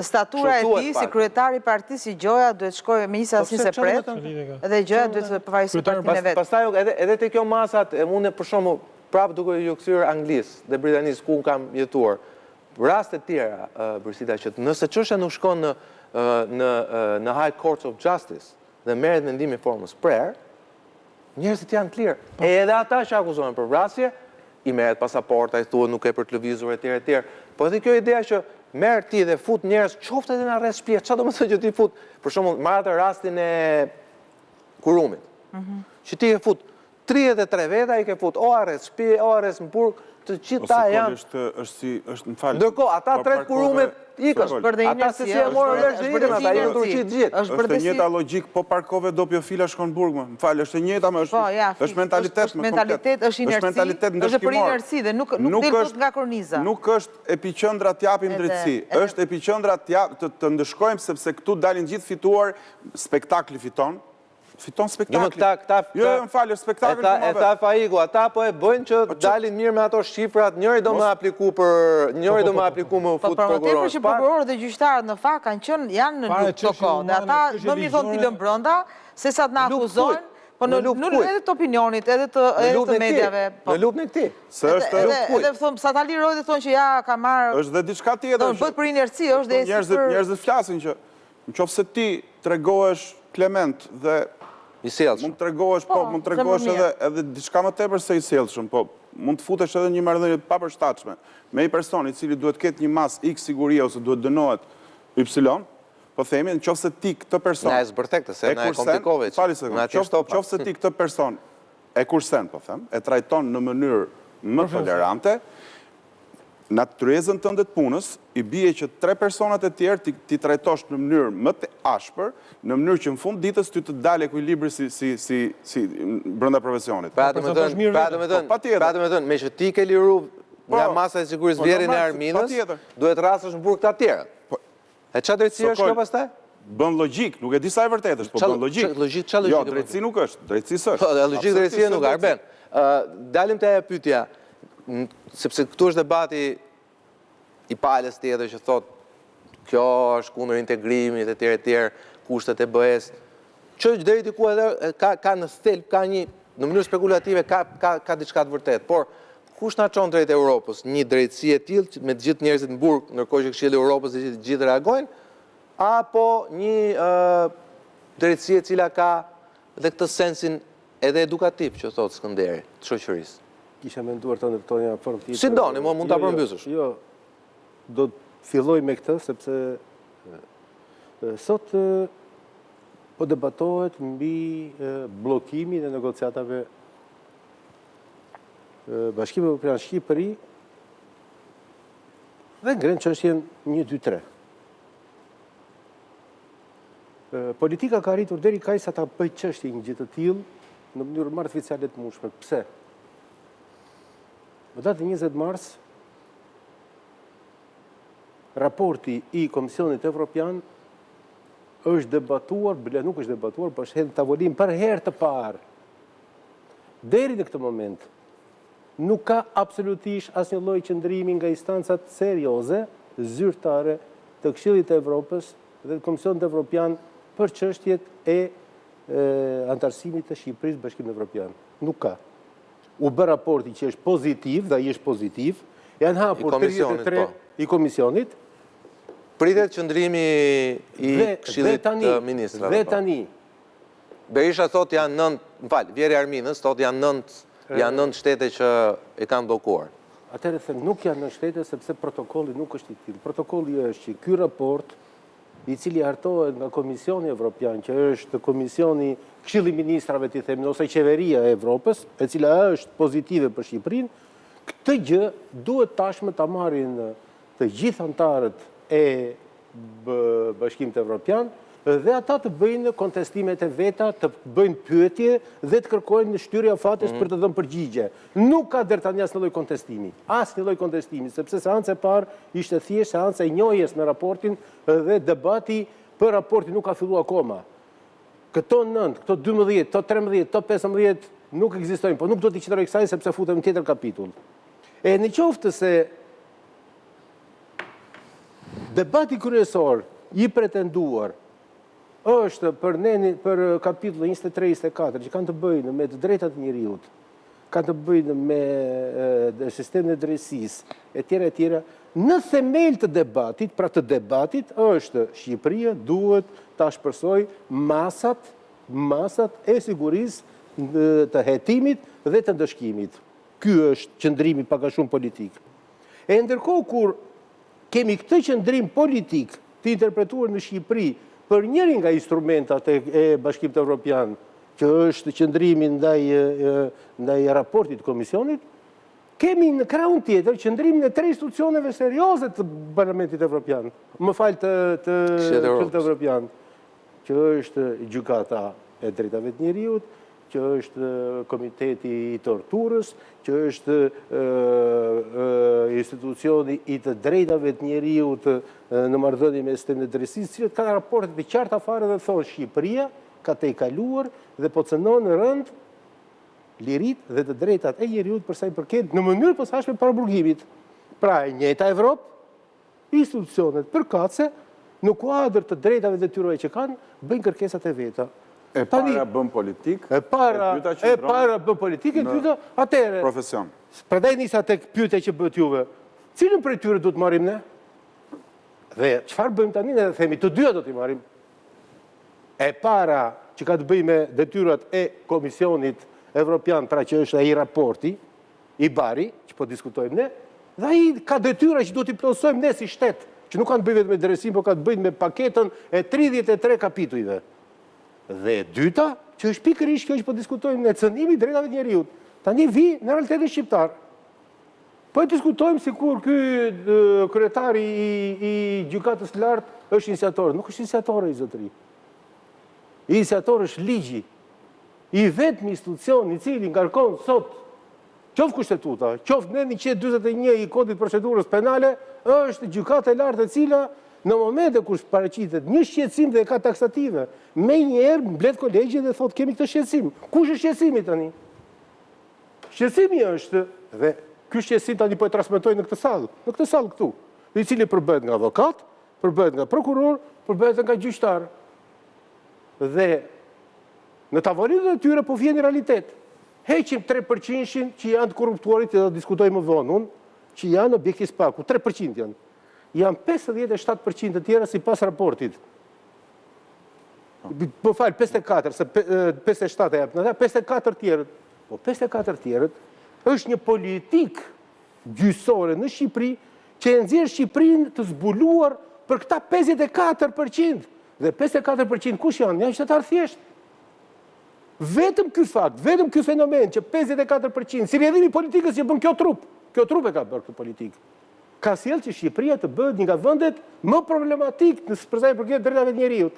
statura e tij si kryetari i partisë Gjoja duhet shkojë me njësë asnjë se pret, edhe Gjoja duhet të përfaqësojë partinë vet. Pastaj edhe te kjo masat, unë për shembull prapë duke ju kthyer Anglisë dhe Britanisë ku kam jetuar. Raste të tjera, Bërsita, që nëse çështja nuk shkon në High Court of Justice dhe merret mendimi në formës prerë, njerëzit janë të lirë. Edhe ata që akuzohen për vrasje, i merret pasaporta, i thuhet nuk e për të lëvizur etj. Po edhe kjo ideja që merr ti dhe fut njerëz qoftë edhe në arrest shtëpie, çfarë do të thotë që ti fut, për shembull, marr atë rastin e Kurumit. Që ti e fut 33 veta i ke fut o arrest shtëpie, o arrest në burg, të gjitha janë. Është më falë. Ndërkohë, ata 3 Kurumit ikën. Ata se si e morën vesh dhe ikën, ata janë Turqi të gjithë. Është e njëjta logjik, po parkove dopjofila shkon burg më. Më falë, është e njëjta, është mentalitet. Është mentalitet, është inerci, është për inerci dhe nuk del dot nga korniza. Nuk është epiqendra t'japim drejtësi, është epiqendra të ndëshkojmë sepse këtu dalin gjithë fituar, spektakli fiton spektakli. Jo, më falë, spektakli e ta Faiku, ata po e bëjnë që dalin mirë me ato shifrat, njëri do më apliku më fut prokuror. Po që prokurorët dhe gjyqtarët në fakt kanë qenë janë në luftë të kohë. Dhe ata do mi thonë t'i lëm brenda, se sa të na akuzojnë, po në luftë edhe të opinionit, edhe të mediave. Në luftë në këti. Edhe sa ta lirojë dhe thonë që ja ka marrë. Është dhe diçka tjetër. Do bëhet për inerci, është dhe njerëzit flasin që nëse ti tregohesh Klement dhe i sjellshëm. Mund të tregohesh edhe diçka më tepër se i sjellshëm, po mund të futesh edhe një marrëdhënie të papërshtatshme me një person i cili duhet ketë një mas X sigurie ose duhet dënohet Y, po themi nëse ti këtë person na e zbërthekte se na e komplikove. Nëse ti këtë person e kursen, po them, e trajton në mënyrë më tolerante, natyrezën tënde të punës, i bie që 3 personat e tjerë ti trajtosh në mënyrë më të ashpër, në mënyrë që në fund ditës ty të dalë ekuilibri si brenda profesionit. Pra të me thënë, me që ti ke liru nga masa e sigurisë vjerin e Arminës, duhet rastësh në burg të atjera. E qa drejtësi është kjo pastaj? Bën logjik, nuk e di sa e vërtet është, po bën logjik. Jo, drejtësi nuk është, drejtësi është. Logjik drejtësia nuk, Arben. Dalim të e pyetja, sepse këtu është debati i palës tjetër që thot kjo është kundër integrimit e tjerë, kushtet e BE-s, që deri ku edhe ka në thelb, ka një, në mënyrë spekulative, ka diçka të vërtet, por kush na çon drejt Europës? Një drejtësi e tillë me të gjithë njerëzit në burg, ndërkohë që Këshilli i Europës dhe gjithë reagojnë, apo një drejtësi e cila ka dhe këtë sensin edhe edukativ që thot Skënderi, të shoqërisë? Kisha menduar të ndërtonja formë tjetër. Si doni, mund ta përmbysësh. Jo, do të filloj me këtë, sepse sot po debatohet mbi bllokimin e negociatave Bashkimi Evropian Shqipëri dhe ngren çështjen 1, 2, 3. Politika ka arritur deri kaq sa ta bëj çështje një gjë të tillë në mënyrë më artificiale të mundshme. Pse? Në datën 20 mars, raporti i Komisionit Evropian është debatuar, nuk është debatuar, por është hedhur në tavolinë për herë të parë. Deri në këtë moment, nuk ka absolutisht asnjë lloj qëndrimi nga instancat serioze, zyrtare të Këshillit të Evropës dhe të Komisionit Evropian për çështjet e antarësimit të Shqipërisë në Bashkimin Evropian. Nuk ka. U bë raporti që është pozitiv, dhe ai është pozitiv, janë hapur 33 i Komisionit. Pritet qëndrimi i Këshillit të Ministrave. Dhe tani. Berisha thot janë 9, më fal, Vjeri Arminës thot janë 9 shtete që e kanë bllokuar. Atëherë them nuk janë 9 shtete sepse protokolli nuk është i tillë. Protokolli është që ky raport i cili hartohet nga Komisioni Evropian, që është Komisioni Këshilli i Ministrave, ti themi, ose Qeveria e Evropës, e cila është pozitive për Shqipërinë, këtë gjë duhet tashmë ta marrin të gjithë anëtarët e Bashkimit Evropian dhe ata të bëjnë kontestimet e veta, të bëjnë pyetje dhe të kërkojnë shtyrje afates për të dhënë përgjigje. Nuk ka deri tani asnjë lloj kontestimi. Asnjë lloj kontestimi, sepse seanca e parë ishte thjesht seanca e njohjes me raportin dhe debati për raportin nuk ka filluar akoma. Këto 9, këto 12, këto 13, këto 15 nuk ekzistojnë, po nuk do t'i qëndroj kësaj sepse futem në tjetër kapitull. E në qoftë se Debati kryesor i pretenduar është për kapitullin 23-24 që kanë të bëjnë me të drejtat e njeriut, kanë të bëjnë me sistemin e drejtësisë, etj. Në themel të debatit, pra të debatit, është Shqipëria duhet ta shpërsoj masat e sigurisë të hetimit dhe të ndëshkimit. Ky është qëndrimi pak a shumë politik. E ndërkohë kur kemi këtë qëndrim politik të interpretuar në Shqipëri për njërin nga instrumentat e Bashkimit Evropian, që është qëndrimi ndaj raportit Komisionit, kemi në krahun tjetër qëndrimin e 3 institucioneve serioze të Parlamentit Evropian, më falë të Këshillit Evropian, që është Gjykata e Drejtave të Njeriut, që është Komiteti i Torturës, që është institucioni i të drejtave të njeriut në marrëdhënie me sistemin e drejtësisë, cilët kanë raporte të qarta fare dhe thonë Shqipëria ka tejkaluar dhe po cënon në rënd lirit dhe të drejtat e njeriut për sa i përket në mënyrë posaçme paraburgimit. Pra e njëjta Evropë, institucionet përkatëse në kuadër të drejtave dhe detyrave që kanë, bëjnë kërkesat e veta. E para bën politik, e para bën politik, e dyta atëre. Profesion. Prandaj nisa tek pyetja që bëhet juve. Cilën prej tyre duhet marrim ne? Dhe çfarë bëjmë tani ne? Themi të dyja do t'i marrim. E para që ka të bëjë me detyrat e Komisionit Evropian, pra që është ai raporti i Bari, që po diskutojmë ne, dhe ai ka detyra që duhet i plotësojmë ne si shtet, që nuk kanë të bëjë vetëm me drejtësinë, por ka të bëjë me paketën e 33 kapitujve. Dhe e dyta, që është pikërisht kjo që po diskutojmë në cënimi i drejtave të njeriut. Tani vi në realitetin shqiptar. Po e diskutojmë sikur ky kryetari i gjykatës së lartë është iniciator. Nuk është iniciator i zotëri. Iniciator është ligji. I vetmi institucion i cili ngarkon sot qoftë kushtetuta, qoftë në 141 i kodit procedurës penale, është gjykata e lartë e cila në momente kur paraqitet një shqetësim dhe ka taksative, me njerë mbledh kolegjin dhe thot kemi këtë shqetësim. Kush është shqetësimi tani? Shqetësimi është, dhe ky shqetësim tani po e transmetoj në këtë sallë këtu, i cili përbëhet nga avokat, përbëhet nga prokuror, përbëhet nga gjyqtar. Dhe në tavolinën e tyre po vjen në realitet. Heqim 3% që janë të korruptuarit, dhe diskutojmë më vonë, që janë objekti spaku, 3% janë. Janë 57% të tjera si pas raportit. Po falë, 54, se 57 e japë, 54 tjerët. Po 54 tjerët është një politik gjyqësore në Shqipëri që e nxjerr Shqipërinë të zbuluar për këta 54%. Dhe 54% kush janë? Janë qytetarë thjeshtë. Vetëm ky fakt, vetëm ky fenomen që 54% si rrjedhimi i politikës që bën kjo trup e ka bërë këtë politikë. Ka sjellë që Shqipëria të bëhet një nga vendet më problematik në për sa i përket drejtave të njeriut.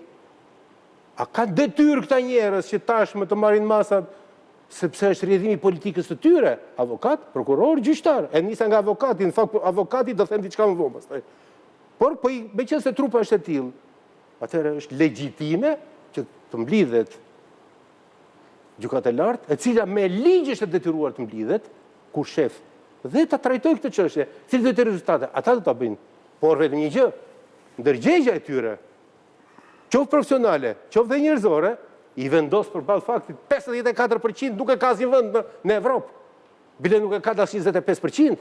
A kanë detyrë këta njerëz që tashmë të marrin masat sepse është rrjedhimi i politikës së tyre, avokat, prokuror, gjyqtar. E nisa nga avokati, në fakt avokati do them diçka më vonë pastaj. Por po meqense trupa është e tillë, atëherë është legjitime që të mblidhet gjykata e lartë, e cila me ligj është e detyruar të mblidhet, ku shef dhe ta trajtoj këtë çështje, cilë do të rezultate, ata do ta bëjnë. Por vetëm një gjë, ndërgjegja e tyre, qoftë profesionale, qoftë dhe njerëzore, i vendos përballë faktit 54% nuk e ka asnjë vend në Evropë. Bile nuk e ka as 25%.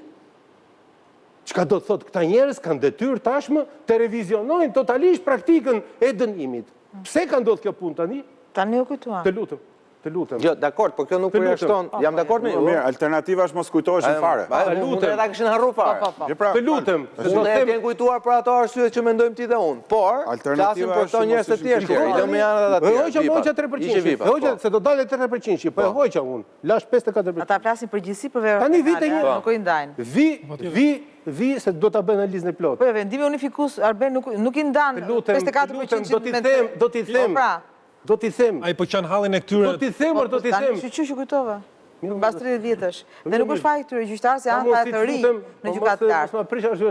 Çka do të thotë këta njerëz kanë detyrë tashmë të revizionojnë totalisht praktikën e dënimit. Pse ka ndodhur kjo punë tani? Tani u kujtuam. Të lutem. Jo, dakord, por kjo nuk përjashton. Jam dakord me ju. Mirë, alternativa është mos kujtoheshin fare. Lutem, ata kishin harruar fare. Të lutem. Ne kemi kujtuar për ato arsye që mendojmë ti dhe unë. Por, flasim për këto njerëz të tjerë. I lëmë janë edhe aty. Hoqja 3%. Hoqja se do dalë 3%, po e hoqja unë. Lash 54%. Ata flasin përgjithësi për verë. Tani vite një. Nuk i ndajnë. Vi se do ta bëjnë analizën e plotë. Po vendimi unifikues Arben nuk i ndan 54% Do t'i them. Ai po qan hallin e këtyre. Do t'i them. Tani që kujtova. Mbas 30 vjetësh. Dhe nuk është fakt këtyre gjyqtarë se janë ata të ri në gjykatë të lartë.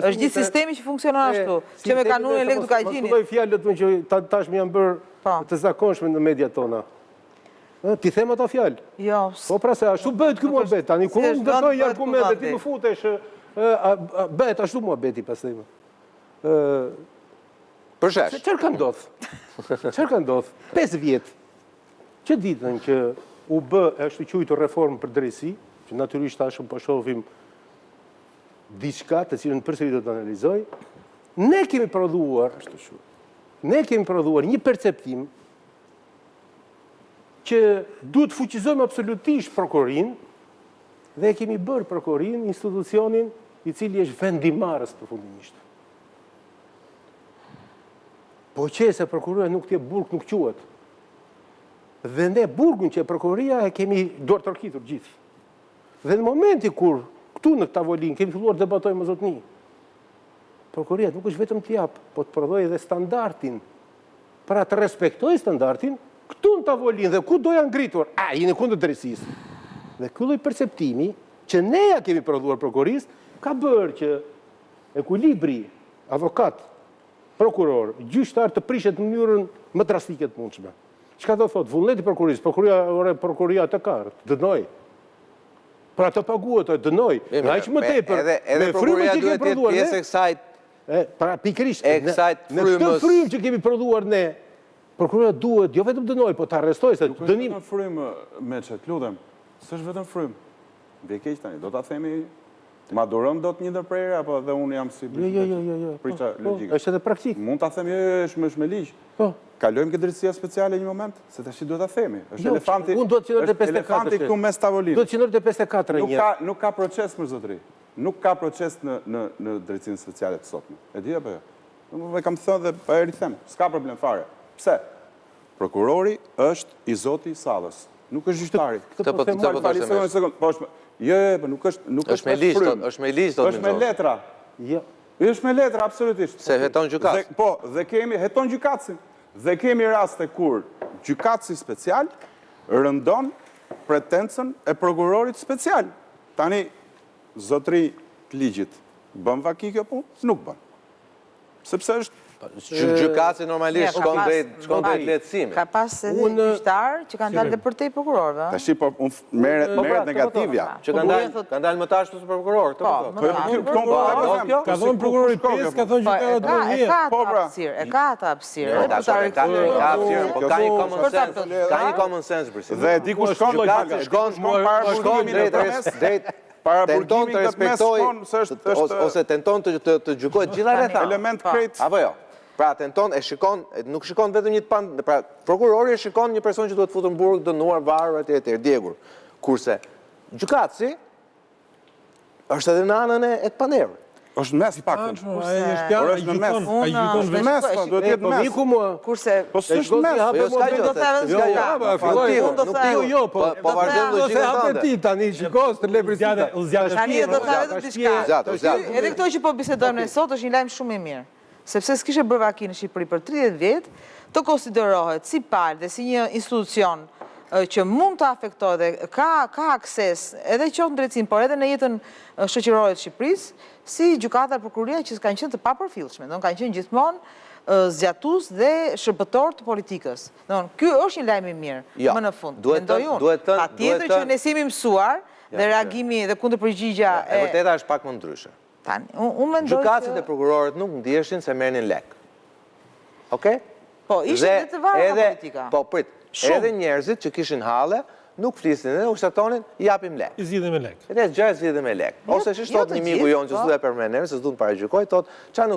Është gjithë sistemi që funksionon ashtu, që me kanunin e lekë duke gjinit. Mos thuaj fjalët që tashmë janë bërë të zakonshme në mediat tona. Ti them ato fjalë? Jo. Po pra se ashtu bëhet ky muhabet. Tani kur unë ndërtoj argumente ti më futesh bëhet ashtu muhabeti pastaj. Përshesh. Çfarë ka ndodhur? Çfarë ka ndodhur? 5 vjet. Që ditën që u bë është quajtur reformë për drejtësi, që natyrisht tashëm po shohim diçka të cilën përsëri do të analizoj, ne kemi prodhuar një perceptim që duhet fuqizojmë absolutisht prokurorin dhe kemi bërë prokurorin institucionin i cili është vendimarrës përfundimisht. Po që se prokuroria nuk tje burg nuk quhet. Dhe ne burgun që prokuroria e kemi duar tërkitur gjithë. Dhe në momenti kur këtu në tavolinë kemi filluar të debatojmë më zotni, prokuroria nuk është vetëm t'jap, po të prodhoj edhe standardin. Pra të respektoj standardin, këtu në tavolinë dhe ku doja ngritur, jeni kundër drejtësisë. Dhe ky lloj perceptimi që ne ja kemi prodhuar prokurorisë ka bërë që ekuilibri avokat, prokuror, gjyqtar të prishet në mënyrën më drastike të mundshme. Çka do thotë? Vullneti i prokurorisë, prokuroria të kartë, dënoj. Pra të paguhet, të dënoj. Aq më tepër. Edhe prokuroria duhet të jetë pjesë e kësaj. Pra pikërisht, në këtë frym që kemi prodhuar ne, prokuroria duhet jo vetëm dënoj, po të arrestoj se dënim. Nuk është vetëm frym, Meçet, lutem. S'është vetëm frym. Bie keq tani, do ta themi ma duron do të një ndërprerje apo dhe unë jam si prisha logjike. Është edhe praktik. Mund ta themi është me ligj. Po. Kalojmë këtë drejtësia speciale një moment, se tash duhet ta themi. Është elefanti. Unë duhet të qendroj te 54. Elefanti këtu mes tavolinës. Duhet të qendroj te 54 një. Nuk ka proces më zotëri. Nuk ka proces në drejtsinë speciale të sotme. E di apo jo? Unë kam thënë dhe pa e rikthem. S'ka problem fare. Pse? Prokurori është i zoti i sallës. Nuk është gjyqtari. Këtë po është me ligj, është me ligj, është me letra. Jo. Është me letra, absolutisht. Se heton gjykatës. Po, dhe kemi, heton gjykatësin. Dhe kemi raste kur gjykatësi special rëndon pretencën e prokurorit special. Tani, zotri të ligjit, bën vaki kjo punë? Nuk bën. Sepse është gjykatësi normalisht shkon drejt lehtësimit. Ka pas edhe gjyqtar që kanë dalë dhe për te i prokurorëve. Tashi po merret negativja. Që kanë dalë më tash për prokuror, të Ka thonë prokurori 5, ka thonë gjykata 12. E ka atë hapësirë. Ka një common sense, president. Dhe di ku shkon lojë. Shkon drejt tenton të respektoj ose tenton të gjykojë gjitha rrethat. Element krejt. Apo jo. Pra tenton nuk shikon vetëm një pra prokurori shikon një person që duhet futur në burg, dënuar, varur etj, djegur. Kurse gjykatësi është edhe në anën e të panerë. Është mes paktën. Është në mes. Ai gjykon vetë. Mes, duhet të jetë mes. Kurse po s'është mes. do vazhdojmë logjikën ti tani gjykos të lebrisita. Edhe këto që po bisedojmë ne sot është një lajm shumë i mirë. Sepse s'kishe bërë vaki në Shqipëri për 30 vjet, të konsiderohet si palë dhe si një institucion që mund të afektoj dhe ka akses edhe qoftë në drejtësinë, por edhe në jetën shoqërore të Shqipërisë, si gjykata e prokuroria që kanë qenë të papërfillshme, do kanë qenë gjithmonë zgjatues dhe shërbëtor të politikës. Ky është një lajm i mirë, më në fund. Mendoj unë. Patjetër që ne jemi mësuar dhe reagimi dhe kundërpërgjigja e vërteta është pak më ndryshe. Gjykatësit e prokurorët nuk ndiheshin se merrnin lek. Okej? Po, ishin dhe të varur nga politika. Po, prit. Edhe njerëzit që kishin halle, nuk flisnin dhe nuk shtaktonin, japim lek. I zgjidhim me lek. Edhe gjë zgjidhim me lek. Ose që thot një miku jon që s'duhet përmend emrin, se s'duhet paragjykoj, thot, çfarë